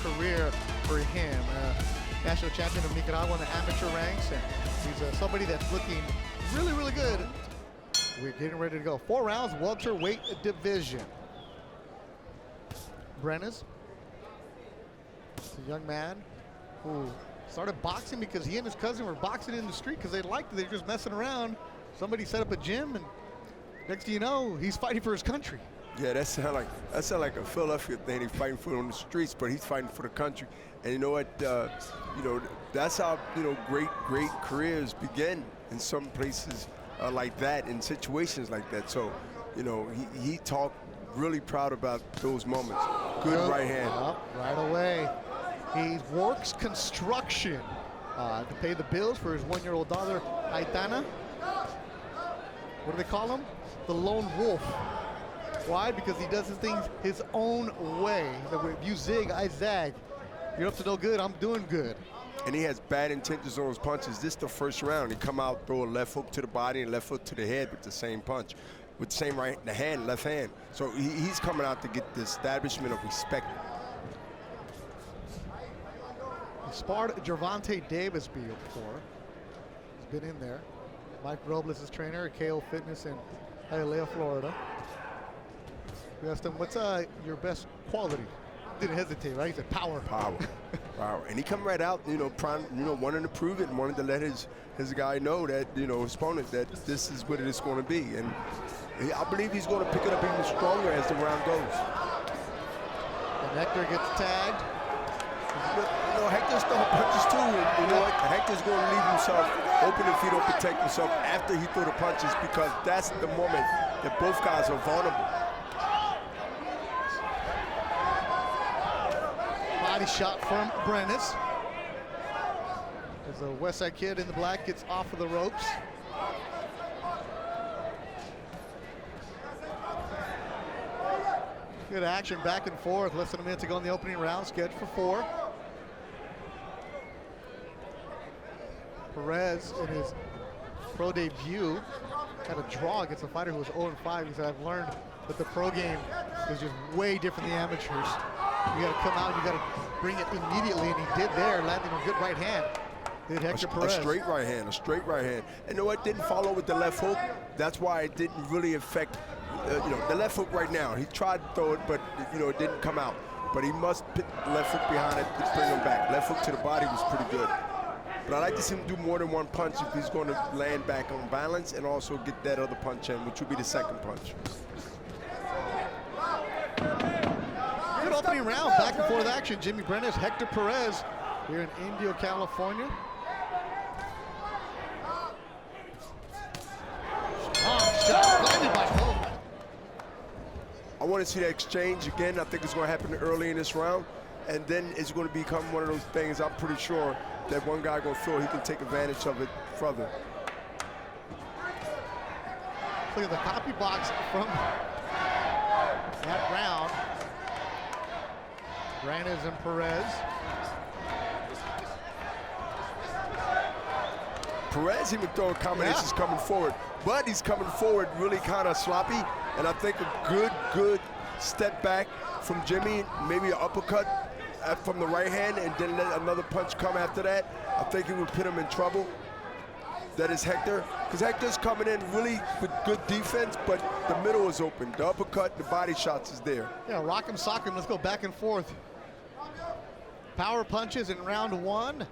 career for him. National champion of Nicaragua in the amateur ranks, and he's somebody that's looking really, really good. We're getting ready to go. 4 rounds, welterweight division. Brenes, a young man who started boxing because he and his cousin were boxing in the street because they liked it. They were just messing around. Somebody set up a gym, and next thing you know, he's fighting for his country. Yeah, that sound like a Philadelphia thing. He's fighting for it on the streets, but he's fighting for the country. And you know what? That's how great careers begin in some places like that, in situations like that. So, he talked really proud about those moments. Good right hand. Right away. He works construction to pay the bills for his 1-year-old daughter, Aitana. What do they call him? The lone wolf. Why? Because he does his things his own way. So if you zig, I zag. You're up to no good, I'm doing good. And he has bad intentions on his punches. This is the first round. He come out, throw a left hook to the body and left hook to the head with the same punch. With the same left hand. So he's coming out to get the establishment of respect. He sparred Gervonta Davis before. He's been in there. Mike Robles is trainer at KO Fitness in Hialeah, Florida. We asked him, what's your best quality? Didn't hesitate, right? He said power. Power. And he come right out, wanting to prove it and wanting to let his guy know that, his opponent, that this is what it is going to be. And I believe he's going to pick it up even stronger as the round goes. And Hector gets tagged. Hector's throwing punches too. And Hector's going to leave himself open if he don't protect himself after he threw the punches, because that's the moment that both guys are vulnerable. Body shot from Brenes. As the West Side Kid in the black gets off of the ropes. Good action back and forth. Less than a minute to go in the opening round, scheduled for 4. Perez, in his pro debut, had a draw against a fighter who was 0-5. He said, I've learned that the pro game is just way different than the amateurs. You got to come out, you got to bring it immediately, and he did there, landing a good right hand. Did Hector Perez. A straight right hand. And you know what? Didn't follow with the left hook. That's why it didn't really affect, the left hook right now. He tried to throw it, but, it didn't come out. But he must put the left hook behind it to bring him back. Left hook to the body was pretty good. But I like to see him do more than one punch if he's going to land back on balance and also get that other punch in, which would be the second punch. Good opening round, back and forth action. Jimmy Brenes, Hector Perez here in Indio, California. Shot landed by Hope. I want to see that exchange again. I think it's going to happen early in this round. And then it's going to become one of those things, I'm pretty sure, that one guy going to feel he can take advantage of it further. Look at the copy box from that round. Brenes and Perez. Perez even throwing combinations coming forward, but he's coming forward really kind of sloppy. And I think a good step back from Jimmy, maybe an uppercut from the right hand, and then let another punch come after that. I think it would put him in trouble. That is Hector, because Hector's coming in really with good defense, but the middle is open. The uppercut, the body shots is there. Yeah, rock him, sock him. Let's go back and forth. Power punches in round 1.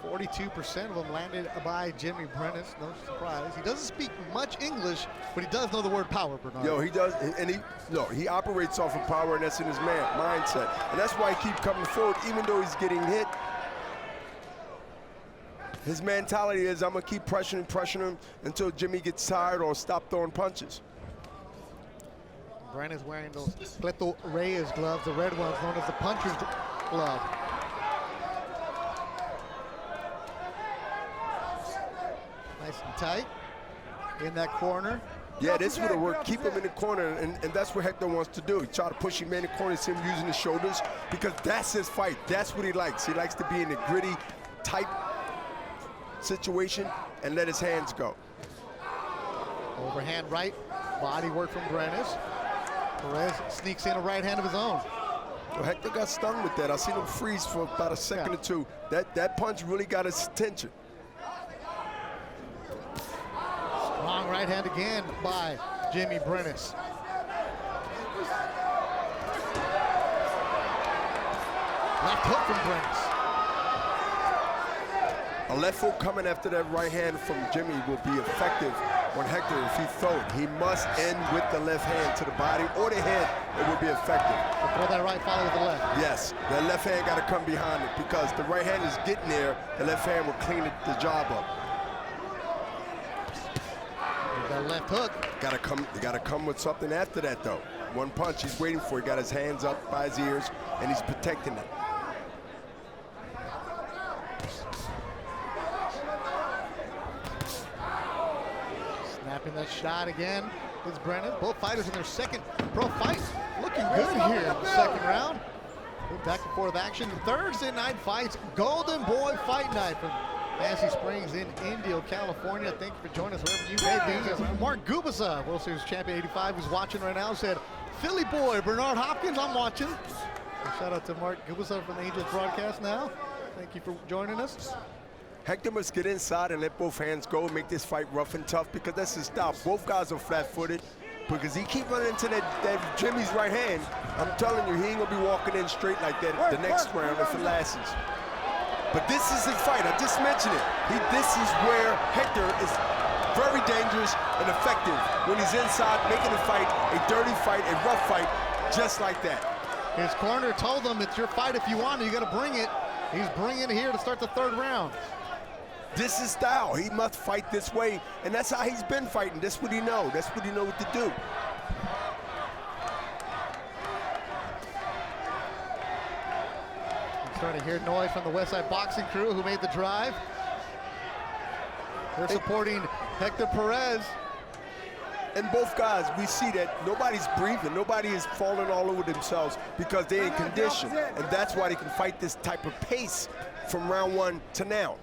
42% of them landed by Jimmy Brenes. No surprise. He doesn't speak much English, but he does know the word power, Bernard. Yo, he does, and he operates off of power, and that's in his mindset. And that's why he keeps coming forward, even though he's getting hit. His mentality is, I'm going to keep pressuring him until Jimmy gets tired or stop throwing punches. Brenes wearing those Cleto Reyes gloves, the red ones known as the puncher's glove. Nice and tight in that corner. Yeah, this would have worked. Keep him in the corner, and that's what Hector wants to do. He try to push him in the corner, see him using his shoulders, because that's his fight. That's what he likes. He likes to be in the gritty, tight situation and let his hands go. Overhand right, body work from Brenes. Perez sneaks in a right hand of his own. Well, Hector got stung with that. I seen him freeze for about a second or two. That punch really got his attention. Strong right hand again by Jimmy Brenes. Left hook from Brenes. A left hook coming after that right hand from Jimmy will be effective on Hector if he throw it. He must end with the left hand to the body or the head. It will be effective. So throw that right, follow with the left. Yes, that left hand got to come behind it because the right hand is getting there. The left hand will clean the job up. That left hook. Got to come with something after that though. One punch he's waiting for. He got his hands up by his ears and he's protecting it. Snapping that shot again is Brenes. Both fighters in their second pro fight. Looking good here in the second round. Back and forth action. Thursday night fights. Golden Boy Fight Night from Nancy Springs in Indio, California. Thank you for joining us wherever you may be. Mark Gubasa, World Series Champion 85, who's watching right now, said, Philly boy, Bernard Hopkins, I'm watching. So shout out to Mark Gubasa from the Angels broadcast now. Thank you for joining us. Hector must get inside and let both hands go and make this fight rough and tough because that's his style. Both guys are flat-footed because he keep running into that Jimmy's right hand. I'm telling you, he ain't gonna be walking in straight like that the next round if it lasts. But this is his fight, I just mentioned it. This is where Hector is very dangerous and effective when he's inside making a fight, a dirty fight, a rough fight, just like that. His corner told him it's your fight if you want it, you gotta bring it. He's bringing it here to start the third round. This is style. He must fight this way, and that's how he's been fighting. That's what he knows. That's what he knows what to do. I'm starting to hear noise from the Westside Boxing crew who made the drive. They're supporting Hector Perez. And both guys, we see that nobody's breathing. Nobody is falling all over themselves because they're in condition. And that's why they can fight this type of pace from round one to now.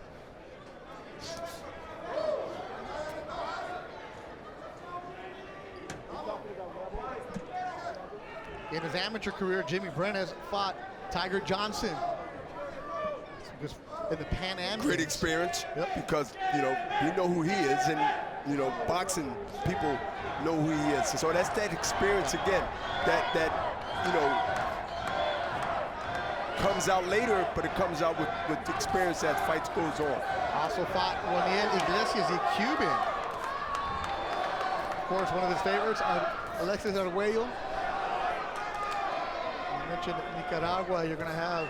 In his amateur career, Jimmy Brenes fought Tiger Johnson. Just in the Pan Am. Great experience, Yep. because, you know, we know who he is, and, you know, boxing people know who he is. So that's that experience again, that you know, comes out later, but it comes out with experience as fights goes on. Also fought Juaniel Iglesias, a Cuban. Of course, one of his favorites, Alexis Arguello. You mentioned Nicaragua, you're going to have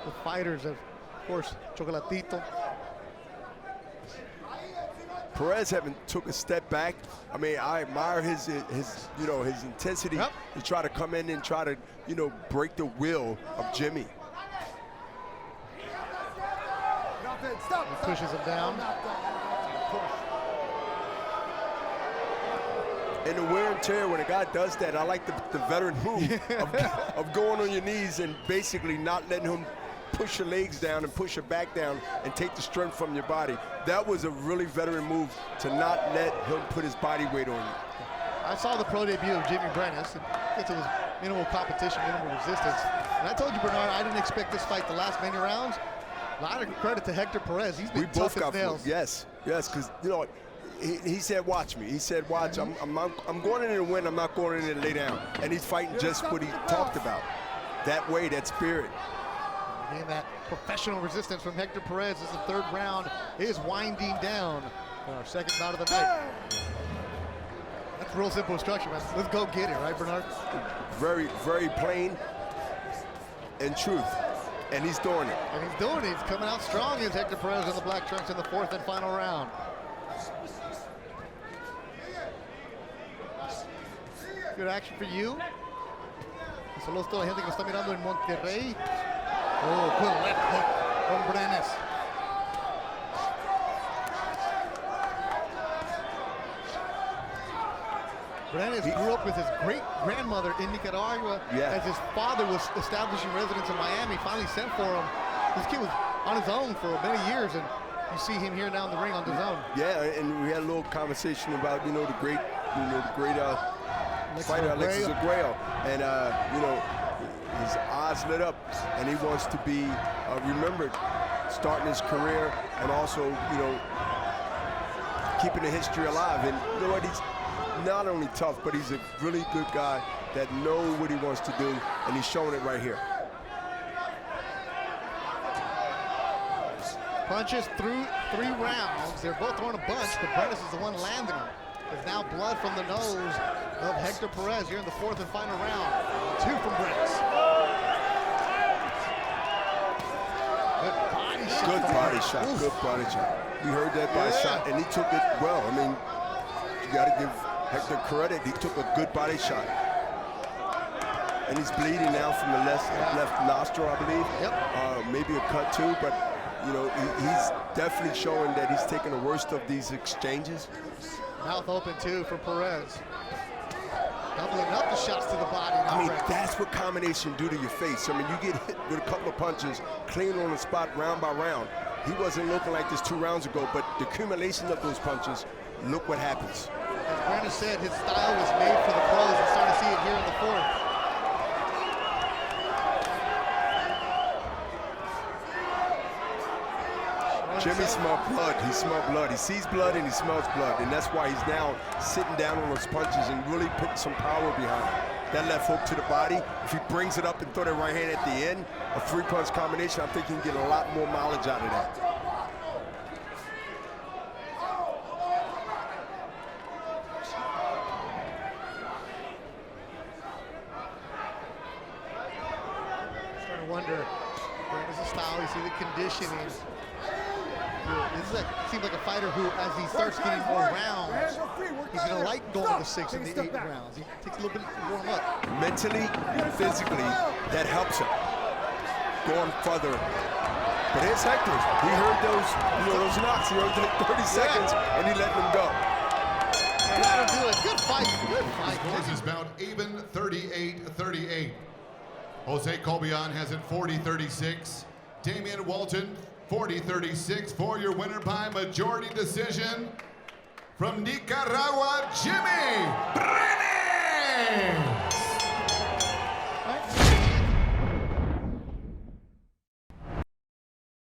the fighters of course, Chocolatito. Perez took a step back. I mean, I admire his you know, his intensity to try to come in and try to, you know, break the will of Jimmy. He pushes him down. And the wear and tear, when a guy does that, I like the veteran move of going on your knees and basically not letting him push your legs down and push your back down and take the strength from your body. That was a really veteran move to not let him put his body weight on you. I saw the pro debut of Jimmy Brenes. I guess it was minimal competition, minimal resistance. And I told you, Bernard, I didn't expect this fight to last many rounds. A lot of credit to Hector Perez. He's been tough as nails. Yes, because, you know, he said, watch me. He said, watch, I'm going in there to win. I'm not going in there to lay down. And he's fighting just what he talked about. That way, that spirit. Again, that professional resistance from Hector Perez as the third round is winding down for our second bout of the night. That's real simple instruction, man. Let's go get it, right, Bernard? Very, very plain and truth. And he's doing it. And he's doing it. He's coming out strong as Hector Perez in the black trunks in the fourth and final round. Good action for you. Saludos a toda la gente que nos está mirando en Monterrey. Oh, good left hook from Brenes. Brenes grew up with his great-grandmother in Nicaragua as his father was establishing residence in Miami, finally sent for him. This kid was on his own for many years, and you see him here now in the ring on DAZN. Yeah, and we had a little conversation about, the great fighter Alexis Arguello. And, his eyes lit up, and he wants to be remembered, starting his career, and also, you know, keeping the history alive. And you know what? He's not only tough, but he's a really good guy that knows what he wants to do, and he's showing it right here. Punches through 3 rounds. They're both throwing a bunch, but Brenes is the one landing them. There's now blood from the nose of Hector Perez here in the 4th and final round. 2 from Brenes. Good body shot. Good body shot. Oof. Good body shot. We heard that body shot, and he took it well. I mean, you got to give Hector credit. He took a good body shot. And he's bleeding now from the left nostril, I believe. Yep. Maybe a cut too, but you know, he's definitely showing that he's taking the worst of these exchanges. Mouth open too for Perez. Doubling up the shots to the body. I mean, that's what combination do to your face. I mean, you get hit with a couple of punches, clean on the spot, round by round. He wasn't looking like this 2 rounds ago, but the accumulation of those punches, look what happens. As Brandon said, his style was made for the pros. We're starting to see it here in the 4th. Jimmy smelled blood. He smelled blood. He sees blood and he smells blood, and that's why he's now sitting down on those punches and really putting some power behind it. That left hook to the body. If he brings it up and throw that right hand at the end, a 3-punch combination, I think he can get a lot more mileage out of that. Starting to wonder, Brandon's style, you see the conditioning. This seems like a fighter who, as he starts getting more rounds, he's going to like going to the 6 and the 8 rounds. He takes a little bit to warm up. Mentally and physically, that helps him going further. But here's Hector. He heard those, you know, those knocks. He heard like 30 seconds, and he let them go. Gotta do it. Good fight. Good fight. Scores is bout even 38-38. Jose Colbion has it 40-36. Damian Walton 40-36 for your winner by majority decision from Nicaragua, Jimmy